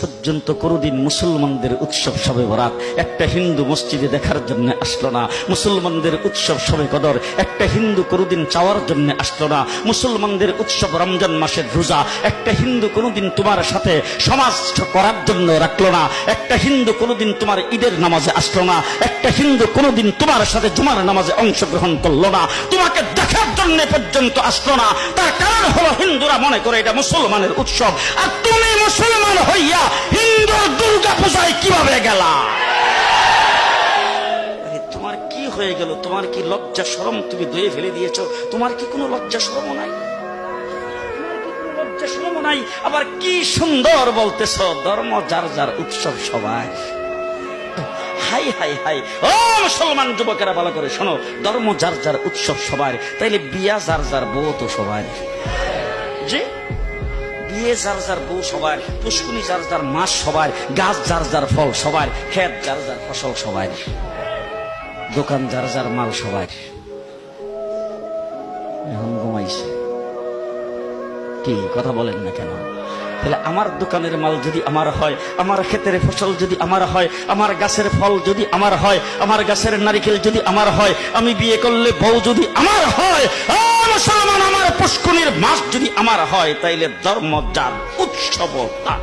পর্যন্ত কোনদিন মুসলমানদের উৎসব শবে বরাত একটা হিন্দু মসজিদে দেখার জন্য আসলো না। মুসলমানদের উৎসব শবে কদর একটা হিন্দু কোনদিন চাওয়ার জন্য আসলো না। মুসলমানদের উৎসব রমজান মাসের রোজা একটা হিন্দু কোনদিন তোমার সাথে সমাজ করার জন্য রাখলো না। একটা হিন্দু কোনদিন তোমার ঈদের নামাজে আসলো না। একটা হিন্দু কোনদিন তোমার সাথে জুমার নামাজে অংশগ্রহণ করলো না। তোমাকে দেখার জন্য পর্যন্ত আসলো না। তার কারণ হলো হিন্দুরা মনে করে এটা মুসলমানের উৎসব, আর তুমি মুসলমান হইয়া হিন্দুর দুর্গা পূজায় কিভাবে গেলা? তোমার কি হয়ে গেল? তোমার কি লজ্জা শরম তুমি ধুয়ে ফেলে দিয়েছো? তোমার কি কোনো লজ্জা শরম নাই? লজ্জা শরম নাই? আবার কি সুন্দর বলতেছ, ধর্ম যার যার উৎসব সবাই। হাই হাই হাই, ও মুসলমান যুবকেরা ভালো করে শোনো, ধর্ম যার যার উৎসব সবার, তাইলে বিয়া যার যার বউ তো সবার। জি, বিয়ে যার যার বউ সবার, পুষ্কুনি যার যার মাস সবার, গাছ যার যার ফল সবার, ক্ষেত যার যার ফসল সবার, দোকান যার যার মাল সবার। এখন ঘুমাইছে কি কথা বলেন না কেন? তাহলে আমার দোকানের মাল যদি আমার হয়, আমার ক্ষেতের ফসল যদি আমার হয়, আমার গাছের ফল যদি আমার হয়, আমার গাছের নারিকেল যদি আমার হয়, আমি বিয়ে করলে বউ যদি আমার হয়, মুসলমান আমার পুষ্কুনির মাস যদি আমার হয়, তাইলে ধর্ম যার উৎসব তার।